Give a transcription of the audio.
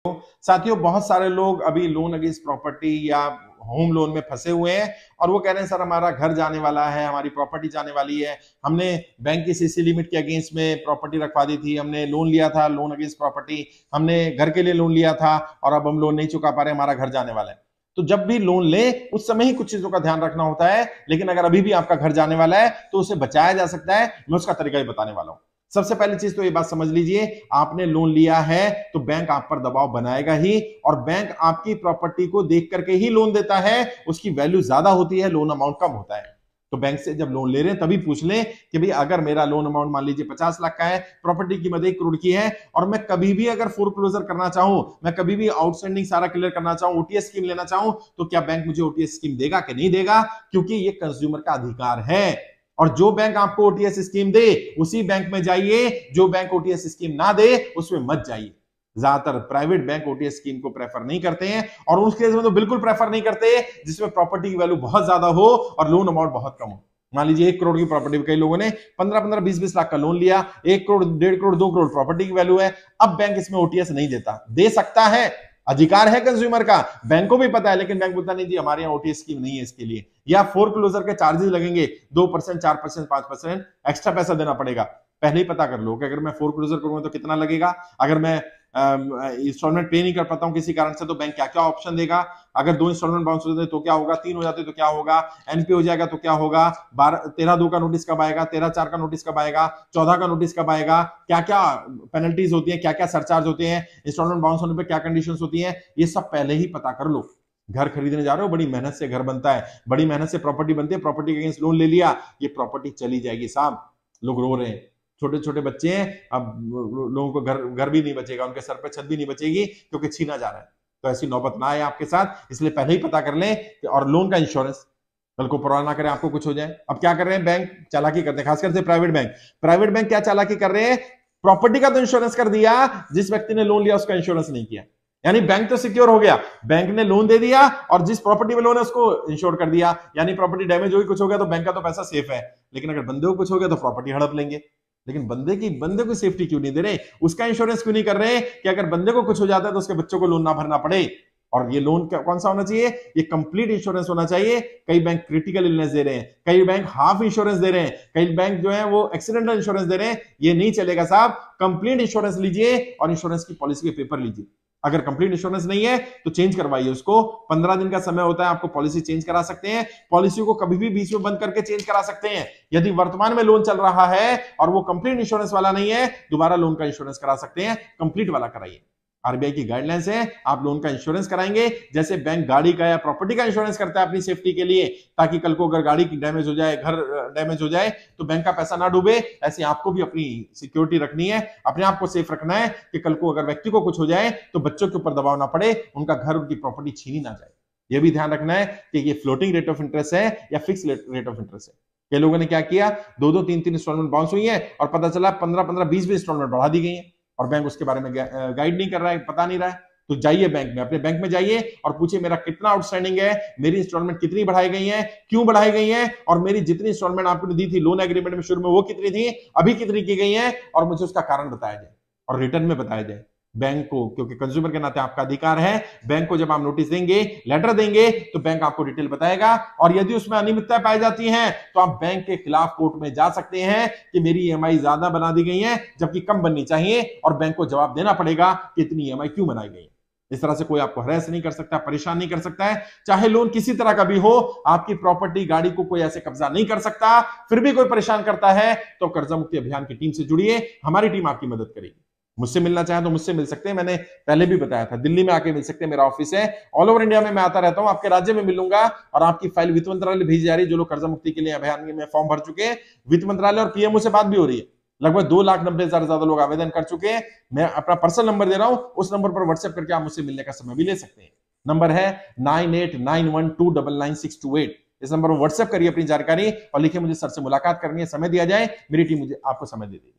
साथियों, बहुत सारे लोग अभी लोन अगेंस्ट प्रॉपर्टी या होम लोन में फंसे हुए हैं और वो कह रहे हैं सर हमारा घर जाने वाला है, हमारी प्रॉपर्टी जाने वाली है, हमने बैंक की सीसी लिमिट के अगेंस्ट में प्रॉपर्टी रखवा दी थी, हमने लोन लिया था लोन अगेंस्ट प्रॉपर्टी, हमने घर के लिए लोन लिया था और अब हम लोन नहीं चुका पा रहे, हमारा घर जाने वाला है। तो जब भी लोन ले उस समय ही कुछ चीजों का ध्यान रखना होता है, लेकिन अगर अभी भी आपका घर जाने वाला है तो उसे बचाया जा सकता है। मैं उसका तरीका ही बताने वाला हूं। सबसे पहली चीज तो ये बात समझ लीजिए, आपने लोन लिया है तो बैंक आप पर दबाव बनाएगा ही, और बैंक आपकी प्रॉपर्टी को देख करके ही लोन देता है। उसकी वैल्यू ज्यादा होती है, लोन अमाउंट कम होता है। तो बैंक से जब लोन ले रहे हैं तभी पूछ लें कि भाई अगर मेरा लोन अमाउंट मान लीजिए 50 लाख का है, प्रॉपर्टी की कीमत 1 करोड़ की है और मैं कभी भी अगर फोरक्लोजर करना चाहूं, मैं कभी भी आउटस्टैंडिंग सारा क्लियर करना चाहूं, ओटीएस स्कीम लेना चाहूं, तो क्या बैंक मुझे ओटीएस स्कीम देगा कि नहीं देगा? क्योंकि ये कंज्यूमर का अधिकार है। और जो बैंक आपको ओटीएस स्कीम दे उसी बैंक में जाइए, जो बैंक ओटीएस स्कीम ना दे उसमें मत जाइए। ज्यादातर प्राइवेट बैंक ओटीएस स्कीम को प्रेफर नहीं करते हैं, और उस केस में तो बिल्कुल प्रेफर नहीं करते जिसमें प्रॉपर्टी की वैल्यू बहुत ज्यादा हो और लोन अमाउंट बहुत कम हो। मान लीजिए 1 करोड़ की प्रॉपर्टी, कई लोगों ने 15-15, 20-20 लाख का लोन लिया, 1 करोड़, 1.5 करोड़, 2 करोड़ प्रॉपर्टी की वैल्यू है। अब बैंक इसमें ओटीएस नहीं देता, दे सकता है, अधिकार है कंज्यूमर का, बैंक को भी पता है, लेकिन बैंक बोलता नहीं जी हमारे यहाँ ओटीएस स्कीम नहीं है इसके लिए, या फोरक्लोजर के चार्जेस लगेंगे 2%, 4%, 5% एक्स्ट्रा पैसा देना पड़ेगा। पहले ही पता कर लो कि अगर मैं फोरक्लोजर करूंगा तो कितना लगेगा, अगर मैं इंस्टॉलमेंट पे नहीं कर पाता हूं किसी कारण से तो बैंक क्या क्या ऑप्शन देगा, अगर 2 इंस्टॉलमेंट बाउंस हो जाते तो क्या होगा, 3 हो जाते तो क्या होगा, एनपी हो जाएगा तो क्या होगा, 13/2 का नोटिस कब आएगा, 13/4 का नोटिस कब आएगा, 14 का नोटिस कब आएगा, क्या क्या पेनल्टीज होती है, क्या क्या सरचार्ज होते हैं, इंस्टॉलमेंट बाउंस होने पर क्या कंडीशन होती है, ये सब पहले ही पता कर लो। घर खरीदने जा रहे हो, बड़ी मेहनत से घर बनता है, बड़ी मेहनत से प्रॉपर्टी बनती है, प्रॉपर्टी के अगेंस्ट लोन ले लिया, ये प्रॉपर्टी चली जाएगी साहब। लोग रो रहे हैं, छोटे छोटे बच्चे हैं, अब लोगों को घर भी नहीं बचेगा, उनके सर पे छत भी नहीं बचेगी क्योंकि छीना जा रहा है। तो ऐसी नौबत ना आए आपके साथ, इसलिए पहले ही पता कर लें। और लोन का इंश्योरेंस, कल को परवाह ना करें आपको कुछ हो जाए। अब क्या कर रहे हैं बैंक, चालाकी करते हैं, खासकर से प्राइवेट बैंक क्या चालाकी कर रहे हैं, प्रॉपर्टी का तो इंश्योरेंस कर दिया, जिस व्यक्ति ने लोन लिया उसका इंश्योरेंस नहीं किया। यानी बैंक तो सिक्योर हो गया, बैंक ने लोन दे दिया और जिस प्रॉपर्टी में लोन है उसको इंश्योर कर दिया, यानी प्रॉपर्टी डैमेज होगी, कुछ हो गया तो बैंक का तो पैसा सेफ है। लेकिन अगर बंदे को कुछ हो गया तो प्रॉपर्टी हड़प लेंगे। लेकिन बंदे को सेफ्टी क्यों नहीं दे रहे, उसका इंश्योरेंस क्यों नहीं कर रहे कि अगर बंदे को कुछ हो जाता है तो उसके बच्चों को लोन ना भरना पड़े। और ये लोन कौन सा होना चाहिए, ये कंप्लीट इंश्योरेंस होना चाहिए। कई बैंक क्रिटिकल इलनेस दे रहे हैं, कई बैंक हाफ इंश्योरेंस दे रहे हैं, कई बैंक जो है वो एक्सीडेंटल इंश्योरेंस दे रहे हैं। ये नहीं चलेगा साहब, कंप्लीट इंश्योरेंस लीजिए और इंश्योरेंस की पॉलिसी के पेपर लीजिए। अगर कंप्लीट इंश्योरेंस नहीं है तो चेंज करवाइए उसको, 15 दिन का समय होता है, आपको पॉलिसी चेंज करा सकते हैं। पॉलिसी को कभी भी बीच में बंद करके चेंज करा सकते हैं। यदि वर्तमान में लोन चल रहा है और वो कंप्लीट इंश्योरेंस वाला नहीं है, दोबारा लोन का इंश्योरेंस करा सकते हैं, कंप्लीट वाला कराइए। आरबीआई की गाइडलाइंस है, आप लोन का इंश्योरेंस कराएंगे जैसे बैंक गाड़ी का या प्रॉपर्टी का इंश्योरेंस करता है अपनी सेफ्टी के लिए, ताकि कल को अगर गाड़ी की डैमेज हो जाए, घर डैमेज हो जाए तो बैंक का पैसा ना डूबे। ऐसे आपको भी अपनी सिक्योरिटी रखनी है, अपने आप को सेफ रखना है कि कल को अगर व्यक्ति को कुछ हो जाए तो बच्चों के ऊपर दबाव ना पड़े, उनका घर, उनकी प्रॉपर्टी छीनी ना जाए। यह भी ध्यान रखना है कि ये फ्लोटिंग रेट ऑफ इंटरेस्ट है या फिक्स रेट ऑफ इंटरेस्ट है। कई लोगों ने क्या किया, 2-2, 3-3 इंस्टॉलमेंट बाउंस हुई है और पता चला 15-15, 20-20 इंस्टॉलमेंट बढ़ा दी गई है और बैंक उसके बारे में गाइड नहीं कर रहा है, पता नहीं रहा है। तो जाइए बैंक में, अपने बैंक में जाइए और पूछिए मेरा कितना आउटस्टैंडिंग है, मेरी इंस्टॉलमेंट कितनी बढ़ाई गई है, क्यों बढ़ाई गई है, और मेरी जितनी इंस्टॉलमेंट आपने दी थी लोन एग्रीमेंट में शुरू में वो कितनी थी, अभी कितनी की गई है, और मुझे उसका कारण बताया जाए और रिटर्न में बताया जाए बैंक को। क्योंकि कंज्यूमर के नाते आपका अधिकार है, बैंक को जब आप नोटिस देंगे, लेटर देंगे, तो बैंक आपको डिटेल बताएगा। और यदि उसमें अनियमितता पाई जाती है तो आप बैंक के खिलाफ कोर्ट में जा सकते हैं कि मेरी ईएमआई ज्यादा बना दी गई है जबकि कम बननी चाहिए, और बैंक को जवाब देना पड़ेगा कि इतनी ईएमआई क्यों बनाई गई है। इस तरह से कोई आपको हरास नहीं कर सकता, परेशान नहीं कर सकता है। चाहे लोन किसी तरह का भी हो, आपकी प्रॉपर्टी, गाड़ी को कोई ऐसे कब्जा नहीं कर सकता। फिर भी कोई परेशान करता है तो कर्जा मुक्ति अभियान की टीम से जुड़िए, हमारी टीम आपकी मदद करेगी। मुझसे मिलना चाहे तो मुझसे मिल सकते हैं, मैंने पहले भी बताया था, दिल्ली में आके मिल सकते हैं, मेरा ऑफिस है। ऑल ओवर इंडिया में मैं आता रहता हूं, आपके राज्य में मिलूंगा और आपकी फाइल वित्त मंत्रालय भेजी जा रही है। जो लोग कर्जा मुक्ति के लिए अभियान में फॉर्म भर चुके हैं, वित्त मंत्रालय और पीएमओ से बात भी हो रही है। लगभग 2,90,000 ज्यादा लोग आवेदन कर चुके हैं। मैं अपना पर्सनल नंबर दे रहा हूं, उस नंबर पर व्हाट्सएप करके आप मुझसे मिलने का समय भी ले सकते हैं। नंबर है 9891299628। इस नंबर पर व्हाट्सएप करिए अपनी जानकारी और लिखिए मुझे सर से मुलाकात करनी है, समय दिया जाए, मेरी टीम मुझे आपको समय दे देगी।